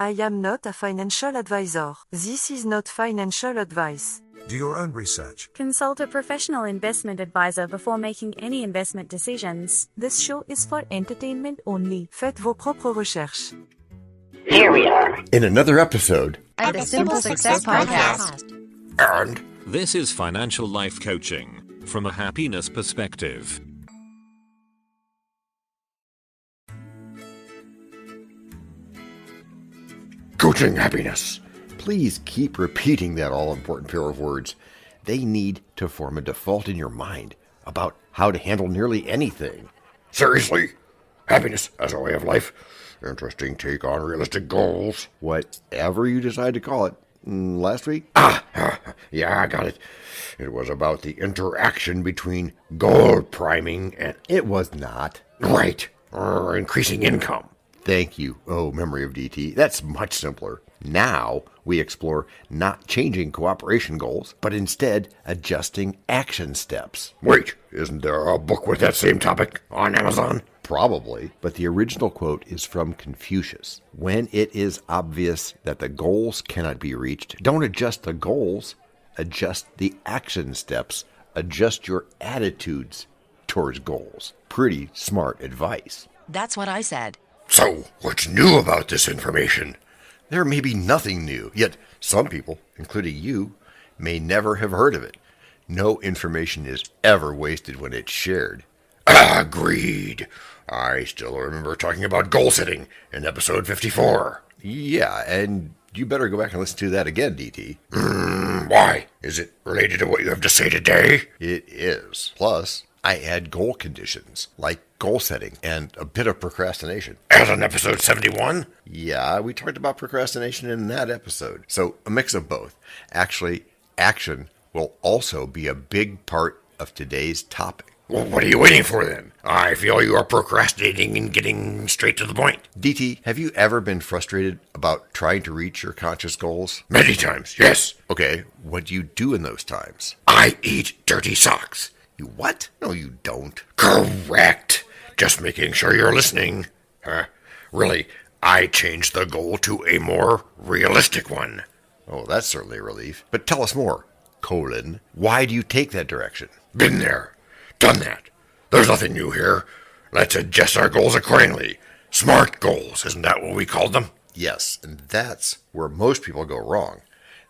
I am not a financial advisor. This is not financial advice. Do your own research. Consult a professional investment advisor before making any investment decisions. This show is for entertainment only. Faites vos propres recherches. Here we are in another episode of the Simple Success Podcast. And this is financial life coaching from a happiness perspective. Coaching happiness. Please keep repeating that all-important pair of words. They need to form a default in your mind about how to handle nearly anything. Seriously? Happiness as a way of life? Interesting take on realistic goals. Whatever you decide to call it. Last week? Yeah, I got it. It was about the interaction between goal priming and... It was not. Right. Increasing income. Thank you. Oh, memory of DT. That's much simpler. Now we explore not changing cooperation goals, but instead adjusting action steps. Wait, isn't there a book with that same topic on Amazon? Probably, but the original quote is from Confucius. When it is obvious that the goals cannot be reached, don't adjust the goals, adjust the action steps, adjust your attitudes towards goals. Pretty smart advice. That's what I said. So, what's new about this information? There may be nothing new, yet some people, including you, may never have heard of it. No information is ever wasted when it's shared. Agreed. I still remember talking about goal setting in episode 54. Yeah, and you better go back and listen to that again, DT. Why? Is it related to what you have to say today? It is. Plus, I add goal conditions, like goal setting and a bit of procrastination. As in episode 71? Yeah, we talked about procrastination in that episode. So, a mix of both. Actually, action will also be a big part of today's topic. Well, what are you waiting for then? I feel you are procrastinating and getting straight to the point. DT, have you ever been frustrated about trying to reach your conscious goals? Many times, yes. Okay, what do you do in those times? I eat dirty socks. You what? No, you don't. Correct. Just making sure you're listening. Really, I changed the goal to a more realistic one. Oh, that's certainly a relief. But tell us more. Why do you take that direction? Been there. Done that. There's nothing new here. Let's adjust our goals accordingly. SMART goals, isn't that what we called them? Yes, and that's where most people go wrong.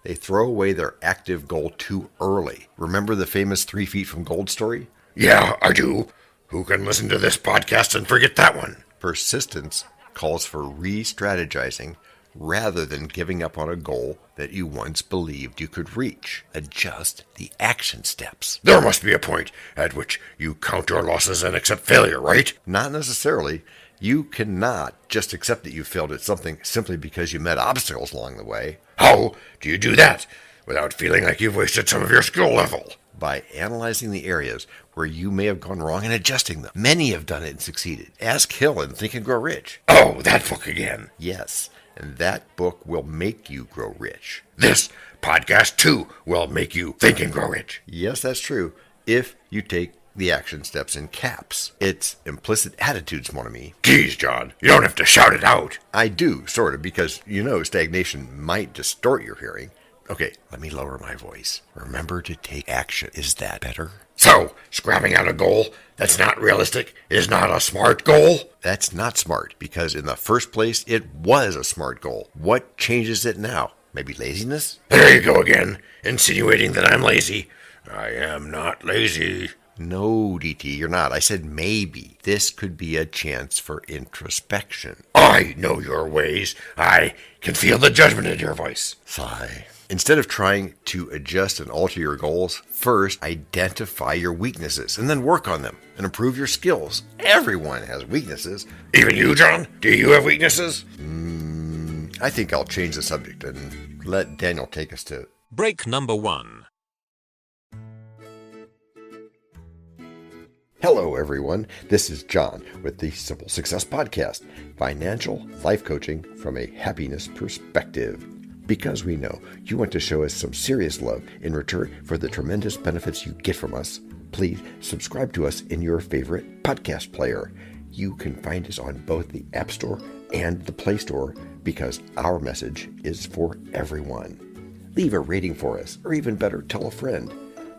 They throw away their active goal too early. Remember the famous 3 feet from gold story? Yeah, I do. Who can listen to this podcast and forget that one? Persistence calls for re-strategizing rather than giving up on a goal that you once believed you could reach. Adjust the action steps. There must be a point at which you count your losses and accept failure, right? Not necessarily. You cannot just accept that you failed at something simply because you met obstacles along the way. How do you do that without feeling like you've wasted some of your skill level? By analyzing the areas where you may have gone wrong and adjusting them. Many have done it and succeeded. Ask Hill and Think and Grow Rich. Oh, that book again. Yes, and that book will make you grow rich. This podcast, too, will make you think and grow rich. Yes, that's true, if you take the action steps in caps. It's implicit attitudes, mon ami. Geez, John, you don't have to shout it out. I do, sort of, because you know stagnation might distort your hearing. Okay, let me lower my voice. Remember to take action. Is that better? So, scrapping out a goal that's not realistic is not a SMART goal? That's not smart, because in the first place, it was a SMART goal. What changes it now? Maybe laziness? There you go again, insinuating that I'm lazy. I am not lazy. No, DT, you're not. I said maybe. This could be a chance for introspection. I know your ways. I can feel the judgment in your voice. Sigh. Instead of trying to adjust and alter your goals, first identify your weaknesses and then work on them and improve your skills. Everyone has weaknesses. Even you, John? Do you have weaknesses? I think I'll change the subject and let Daniel take us to break number 1. Hello, everyone. This is John with the Simple Success Podcast, financial life coaching from a happiness perspective. Because we know you want to show us some serious love in return for the tremendous benefits you get from us, please subscribe to us in your favorite podcast player. You can find us on both the App Store and the Play Store because our message is for everyone. Leave a rating for us, or even better, tell a friend.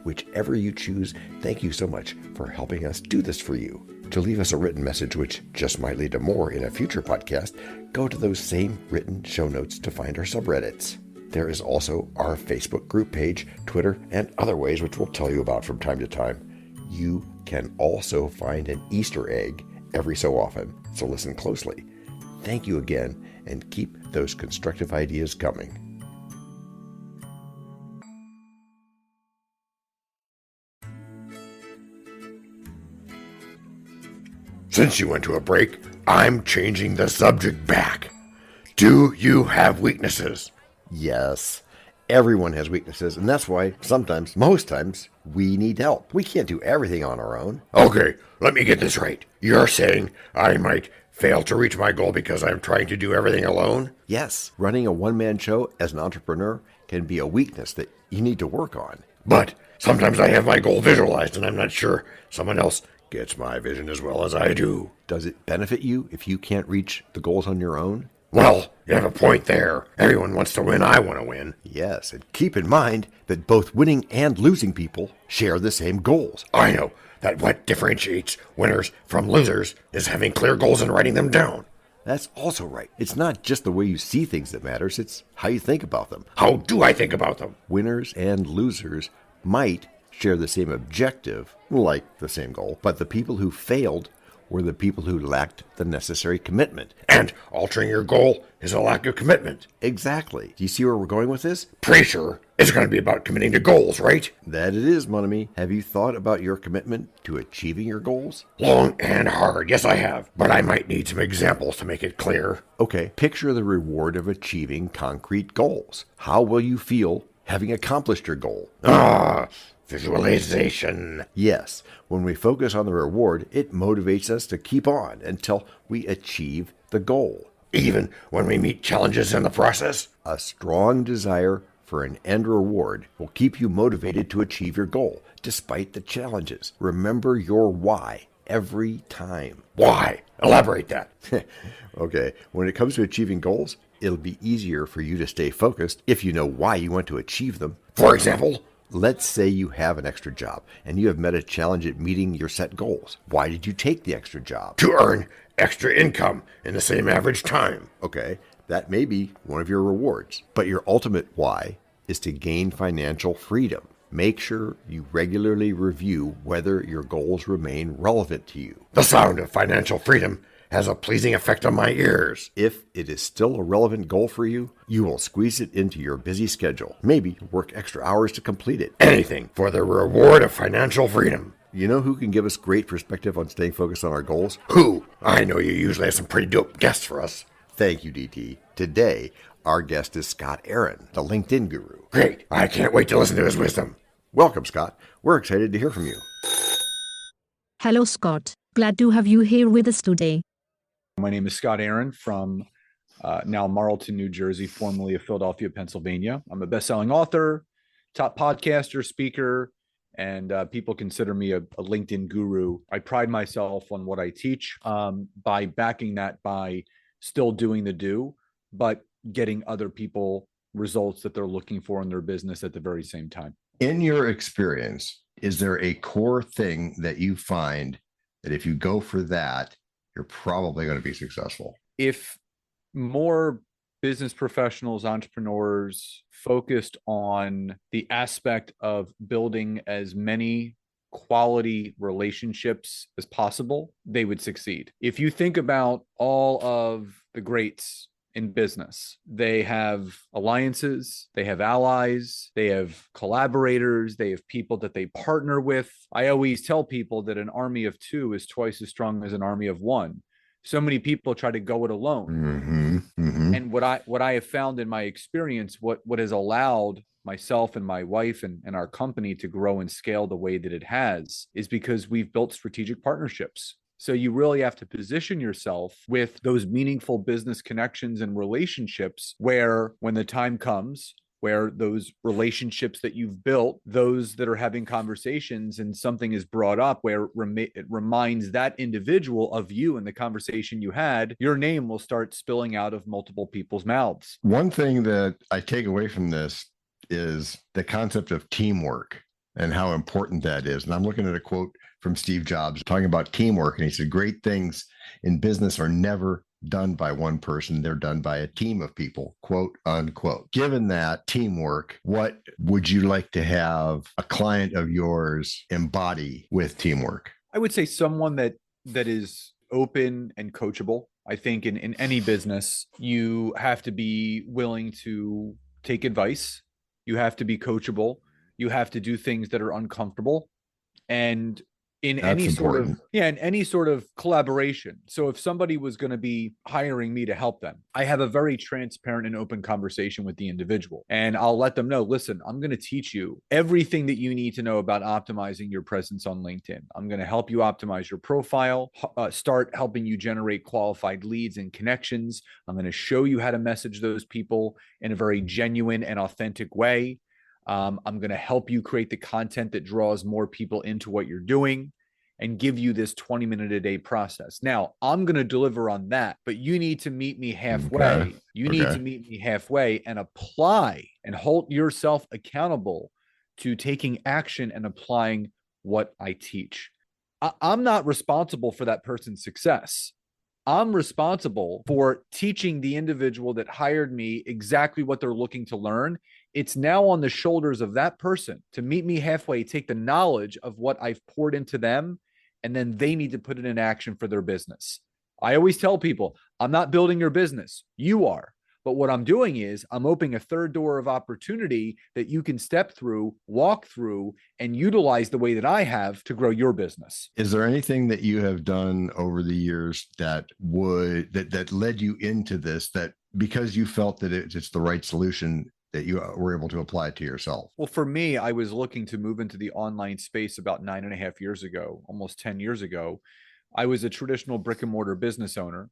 Whichever you choose, thank you so much for helping us do this for you. To leave us a written message, which just might lead to more in a future podcast, go to those same written show notes to find our subreddits. There is also our Facebook group page, Twitter, and other ways which we'll tell you about from time to time. You can also find an Easter egg every so often, so listen closely. Thank you again, and keep those constructive ideas coming. Since you went to a break, I'm changing the subject back. Do you have weaknesses? Yes, everyone has weaknesses, and that's why sometimes, most times, we need help. We can't do everything on our own. Okay, let me get this right. You're saying I might fail to reach my goal because I'm trying to do everything alone? Yes, running a one-man show as an entrepreneur can be a weakness that you need to work on. But sometimes I have my goal visualized, and I'm not sure someone else gets my vision as well as I do. Does it benefit you if you can't reach the goals on your own? Well, you have a point there. Everyone wants to win. I want to win. Yes, and keep in mind that both winning and losing people share the same goals. I know that what differentiates winners from losers is having clear goals and writing them down. That's also right. It's not just the way you see things that matters, it's how you think about them. How do I think about them? Winners and losers might share the same objective, like the same goal, but the people who failed were the people who lacked the necessary commitment. And altering your goal is a lack of commitment. Exactly. Do you see where we're going with this? Pretty sure it's going to be about committing to goals, right? That it is, mon ami. Have you thought about your commitment to achieving your goals? Long and hard, yes I have. But I might need some examples to make it clear. Okay, picture the reward of achieving concrete goals. How will you feel having accomplished your goal? Visualization. Yes, when we focus on the reward, it motivates us to keep on until we achieve the goal. Even when we meet challenges in the process? A strong desire for an end reward will keep you motivated to achieve your goal, despite the challenges. Remember your why every time. Why? Elaborate that. Okay, when it comes to achieving goals, it'll be easier for you to stay focused if you know why you want to achieve them. For example, let's say you have an extra job and you have met a challenge at meeting your set goals. Why did you take the extra job? To earn extra income in the same average time. Okay, that may be one of your rewards, but your ultimate why is to gain financial freedom. Make sure you regularly review whether your goals remain relevant to you. The sound of financial freedom has a pleasing effect on my ears. If it is still a relevant goal for you, you will squeeze it into your busy schedule. Maybe work extra hours to complete it. Anything for the reward of financial freedom. You know who can give us great perspective on staying focused on our goals? Who? I know you usually have some pretty dope guests for us. Thank you, DT. Today, our guest is Scott Aaron, the LinkedIn guru. Great. I can't wait to listen to his wisdom. Welcome, Scott. We're excited to hear from you. Hello, Scott. Glad to have you here with us today. My name is Scott Aaron from now Marlton, New Jersey, formerly of Philadelphia, Pennsylvania. I'm a best-selling author, top podcaster, speaker, and people consider me a LinkedIn guru. I pride myself on what I teach by backing that by still doing the do, but getting other people results that they're looking for in their business at the very same time. In your experience, is there a core thing that you find that if you go for that, you're probably going to be successful? If more business professionals, entrepreneurs focused on the aspect of building as many quality relationships as possible, they would succeed. If you think about all of the greats in business, they have alliances, they have allies, they have collaborators, they have people that they partner with. I always tell people that an army of two is twice as strong as an army of one. So many people try to go it alone. And what I have found in my experience, what has allowed myself and my wife and our company to grow and scale the way that it has is because we've built strategic partnerships. So you really have to position yourself with those meaningful business connections and relationships where when the time comes, where those relationships that you've built, those that are having conversations and something is brought up where it reminds that individual of you and the conversation you had, your name will start spilling out of multiple people's mouths. One thing that I take away from this is the concept of teamwork and how important that is. And I'm looking at a quote from Steve Jobs talking about teamwork. And he said, great things in business are never done by one person. They're done by a team of people, quote unquote. Given that teamwork, what would you like to have a client of yours embody with teamwork? I would say someone that is open and coachable. I think in any business, you have to be willing to take advice. You have to be coachable. You have to do things that are uncomfortable. And in any sort of collaboration. So if somebody was going to be hiring me to help them, I have a very transparent and open conversation with the individual. And I'll let them know, listen, I'm going to teach you everything that you need to know about optimizing your presence on LinkedIn. I'm going to help you optimize your profile, start helping you generate qualified leads and connections. I'm going to show you how to message those people in a very genuine and authentic way. I'm going to help you create the content that draws more people into what you're doing and give you this 20-minute-a-day process. Now, I'm going to deliver on that, but you need to meet me halfway. Okay. You need to meet me halfway and apply and hold yourself accountable to taking action and applying what I teach. I'm not responsible for that person's success. I'm responsible for teaching the individual that hired me exactly what they're looking to learn. It's now on the shoulders of that person to meet me halfway, take the knowledge of what I've poured into them, and then they need to put it in action for their business. I always tell people, I'm not building your business. You are. But what I'm doing is I'm opening a third door of opportunity that you can step through, walk through, and utilize the way that I have to grow your business. Is there anything that you have done over the years that led you into this, that because you felt that it's the right solution, that you were able to apply it to yourself? Well, for me, I was looking to move into the online space about 9.5 years ago, almost 10 years ago. I was a traditional brick and mortar business owner.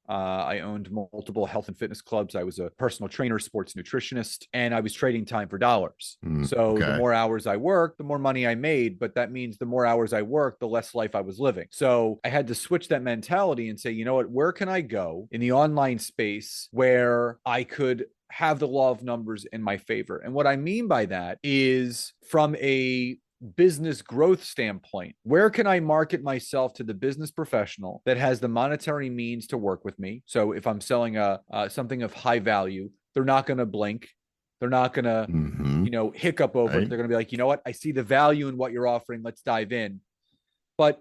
I owned multiple health and fitness clubs. I was a personal trainer, sports nutritionist, and I was trading time for dollars. The more hours I worked, the more money I made. But that means the more hours I worked, the less life I was living. So I had to switch that mentality and say, you know what, where can I go in the online space where I could have the law of numbers in my favor? And what I mean by that is from a business growth standpoint, where can I market myself to the business professional that has the monetary means to work with me? So if I'm selling something of high value, they're not going to blink. They're not going to, hiccup over it. They're going to be like, you know what? I see the value in what you're offering. Let's dive in. But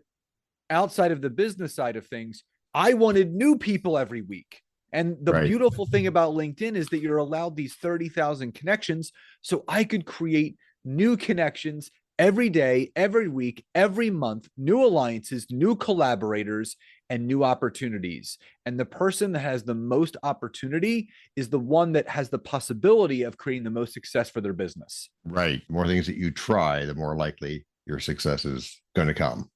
outside of the business side of things, I wanted new people every week. And the beautiful thing about LinkedIn is that you're allowed these 30,000 connections. So I could create new connections every day, every week, every month, new alliances, new collaborators, and new opportunities. And the person that has the most opportunity is the one that has the possibility of creating the most success for their business. Right. The more things that you try, the more likely your success is going to come.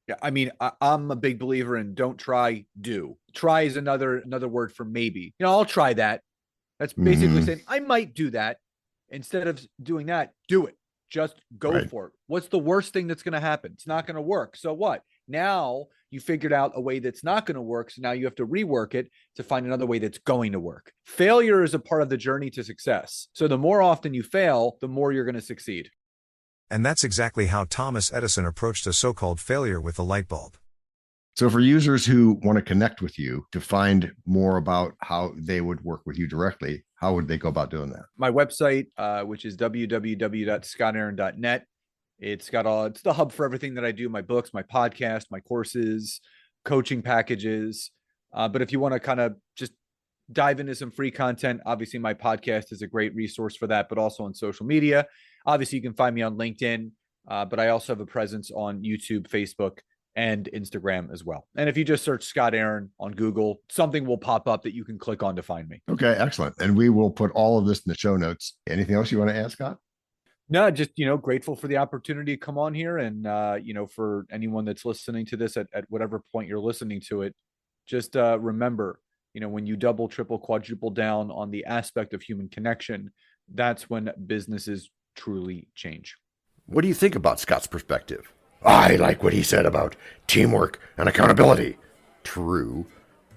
Yeah, I mean, I'm a big believer in don't try, do. Try is another word for maybe. I'll try that. That's basically saying I might do that. Instead of doing that, do it. Just go for it. What's the worst thing that's going to happen? It's not going to work. So what? Now you figured out a way that's not going to work. So now you have to rework it to find another way that's going to work. Failure is a part of the journey to success. So the more often you fail, the more you're going to succeed. And that's exactly how Thomas Edison approached a so-called failure with the light bulb. So for users who want to connect with you to find more about how they would work with you directly, how would they go about doing that? My website, which is www.scottaaron.net. It's the hub for everything that I do, my books, my podcast, my courses, coaching packages. But if you want to kind of just dive into some free content, obviously my podcast is a great resource for that, but also on social media. Obviously you can find me on LinkedIn, but I also have a presence on YouTube, Facebook, and Instagram as well. And if you just search Scott Aaron on Google, something will pop up that you can click on to find me. Okay, excellent. And we will put all of this in the show notes. Anything else you want to add, Scott? No, just, grateful for the opportunity to come on here. And, for anyone that's listening to this at whatever point you're listening to it, just remember, when you double, triple, quadruple down on the aspect of human connection, that's when businesses truly change. What do you think about Scott's perspective? I like what he said about teamwork and accountability. True.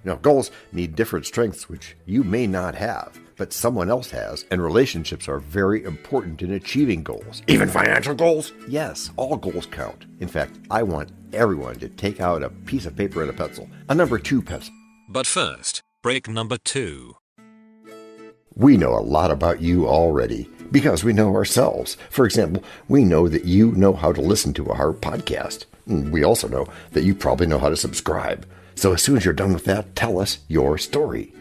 Now, goals need different strengths which you may not have, but someone else has, and relationships are very important in achieving goals. Even financial goals? Yes, all goals count. In fact, I want everyone to take out a piece of paper and a pencil, a number 2 pencil. But first, break number 2. We know a lot about you already because we know ourselves. For example, we know that you know how to listen to our podcast. We also know that you probably know how to subscribe. So as soon as you're done with that, tell us your story.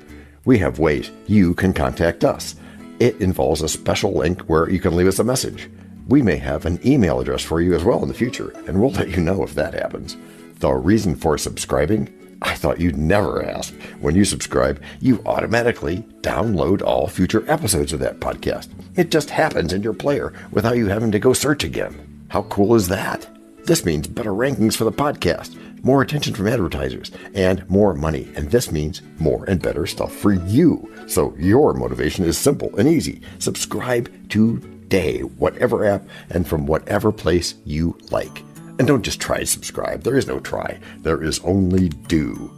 We have ways you can contact us. It involves a special link where you can leave us a message. We may have an email address for you as well in the future, and we'll let you know if that happens. The reason for subscribing? I thought you'd never ask. When you subscribe, you automatically download all future episodes of that podcast. It just happens in your player without you having to go search again. How cool is that? This means better rankings for the podcast, more attention from advertisers, and more money. And this means more and better stuff for you. So your motivation is simple and easy. Subscribe today, whatever app and from whatever place you like. And don't just try to subscribe. There is no try. There is only do.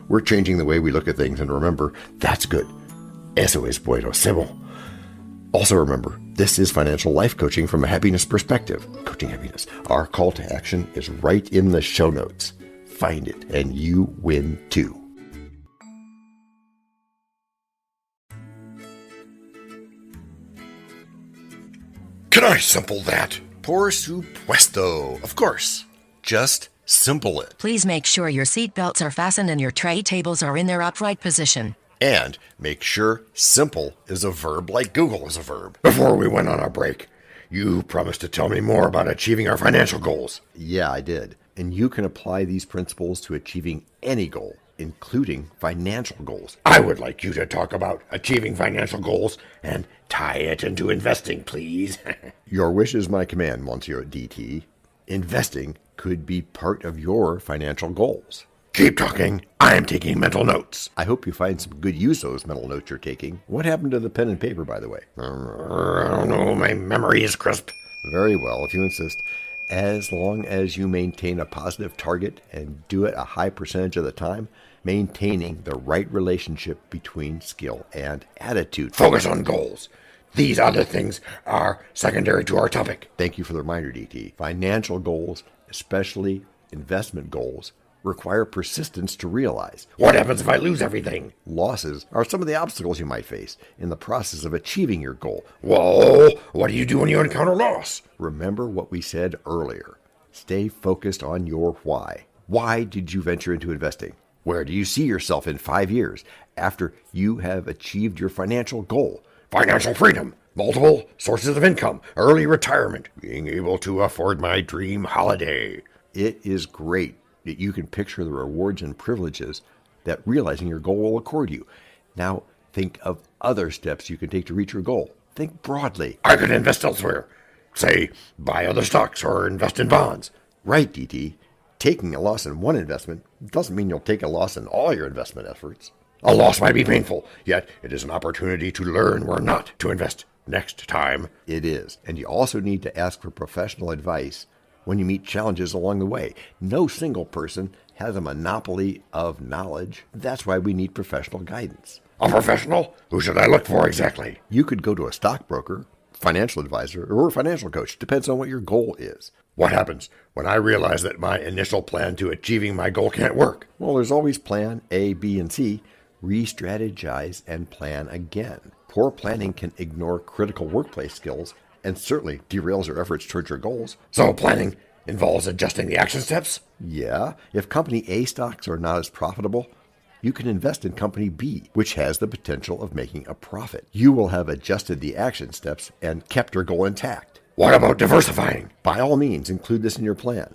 We're changing the way we look at things, and remember, that's good. Eso es buenísimo. Also remember, this is financial life coaching from a happiness perspective. Coaching happiness. Our call to action is right in the show notes. Find it, and you win too. Can I simple that? Por supuesto. Of course. Just simple it. Please make sure your seatbelts are fastened and your tray tables are in their upright position. And make sure simple is a verb like Google is a verb. Before we went on our break, you promised to tell me more about achieving our financial goals. Yeah, I did. And you can apply these principles to achieving any goal, including financial goals. I would like you to talk about achieving financial goals and tie it into investing, please. Your wish is my command, Monsieur DT. Investing could be part of your financial goals. Keep talking. I am taking mental notes. I hope you find some good use of those mental notes you're taking. What happened to the pen and paper, by the way? I don't know. My memory is crisp. Very well, if you insist. As long as you maintain a positive target and do it a high percentage of the time, maintaining the right relationship between skill and attitude. Focus on goals. These other things are secondary to our topic. Thank you for the reminder, DT. Financial goals, especially investment goals, require persistence to realize. What happens if I lose everything? Losses are some of the obstacles you might face in the process of achieving your goal. Whoa, what do you do when you encounter loss? Remember what we said earlier. Stay focused on your why. Why did you venture into investing? Where do you see yourself in 5 years after you have achieved your financial goal? Financial freedom, multiple sources of income, early retirement, being able to afford my dream holiday. It is great that you can picture the rewards and privileges that realizing your goal will accord you. Now think of other steps you can take to reach your goal. Think broadly. I could invest elsewhere. Say, buy other stocks or invest in bonds. Right, DT. Taking a loss in one investment doesn't mean you'll take a loss in all your investment efforts. A loss might be painful, yet it is an opportunity to learn where not to invest next time. It is. And you also need to ask for professional advice when you meet challenges along the way. No single person has a monopoly of knowledge. That's why we need professional guidance. A professional? Who should I look for exactly? You could go to a stockbroker, financial advisor, or a financial coach. Depends on what your goal is. What happens when I realize that my initial plan to achieving my goal can't work? Well, there's always plan A, B, and C. Re-strategize and plan again. Poor planning can ignore critical workplace skills and certainly derails your efforts towards your goals. So planning involves adjusting the action steps? Yeah. If company A stocks are not as profitable, you can invest in company B, which has the potential of making a profit. You will have adjusted the action steps and kept your goal intact. What about diversifying? By all means, include this in your plan.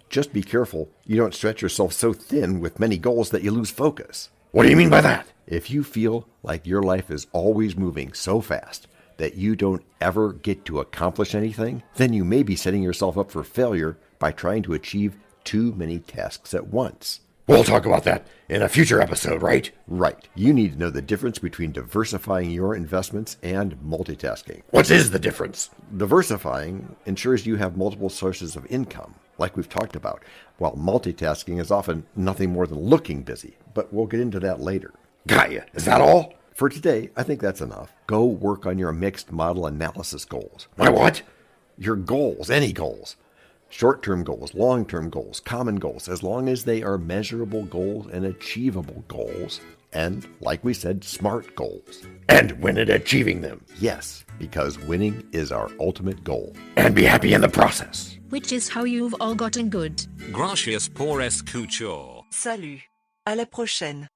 Just be careful you don't stretch yourself so thin with many goals that you lose focus. What do you mean by that? If you feel like your life is always moving so fast that you don't ever get to accomplish anything, then you may be setting yourself up for failure by trying to achieve too many tasks at once. We'll talk about that in a future episode, right? Right. You need to know the difference between diversifying your investments and multitasking. What is the difference? Diversifying ensures you have multiple sources of income, like we've talked about, while multitasking is often nothing more than looking busy. But we'll get into that later. Got ya. Is that all? For today, I think that's enough. Go work on your mixed model analysis goals. My what? Your goals, any goals. Short-term goals, long-term goals, common goals, as long as they are measurable goals and achievable goals, and, like we said, SMART goals. And win at achieving them. Yes, because winning is our ultimate goal. And be happy in the process. Which is how you've all gotten good. Gracias por escuchar. Salut. À la prochaine.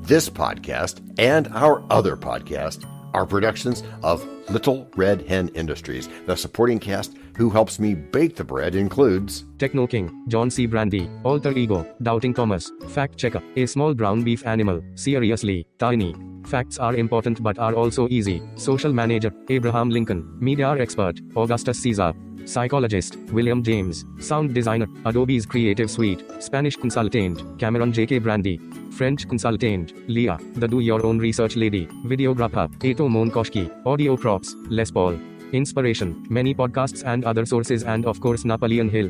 This podcast and our other podcast are productions of Little Red Hen Industries. The supporting cast who helps me bake the bread includes Techno King, John C. Brandy, Alter Ego, Doubting Thomas, Fact Checker, A Small Brown Beef Animal, Seriously, Tiny. Facts are important but are also easy. Social Manager, Abraham Lincoln, Media Expert, Augustus Caesar. Psychologist, William James. Sound Designer, Adobe's Creative Suite. Spanish Consultant, Cameron J.K. Brandy. French Consultant, Leah, the Do-Your-Own Research Lady. Videographer, Eto Monkoshki. Audio Props, Les Paul. Inspiration, many podcasts and other sources, and of course Napoleon Hill.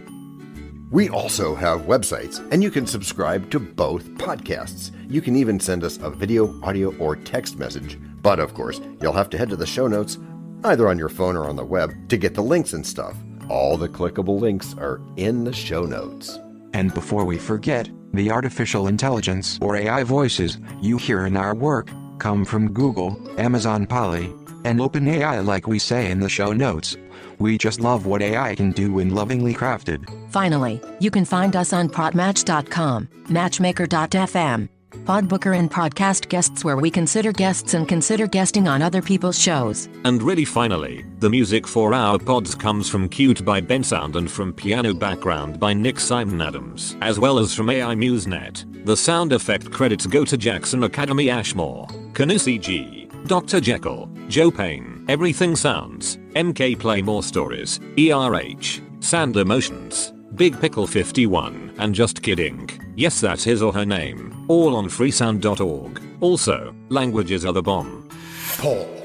We also have websites, and you can subscribe to both podcasts. You can even send us a video, audio, or text message. But of course, you'll have to head to the show notes, either on your phone or on the web, to get the links and stuff. All the clickable links are in the show notes. And before we forget, the artificial intelligence or AI voices you hear in our work come from Google, Amazon Polly, and OpenAI, like we say in the show notes. We just love what AI can do when lovingly crafted. Finally, you can find us on Podmatch.com, Matchmaker.fm, Podbooker and Podcast Guests, where we consider guests and consider guesting on other people's shows. And really finally, the music for our pods comes from Cute by Ben Sound and from Piano Background by Nick Simon Adams, as well as from AI MuseNet. The sound effect credits go to Jackson Academy Ashmore, Canusi G, Dr. Jekyll, Joe Payne, Everything Sounds, MK Play More Stories, ERH, Sand Emotions, Big Pickle 51, and Just Kidding. Yes, that's his or her name. All on freesound.org. Also, languages are the bomb. Paul.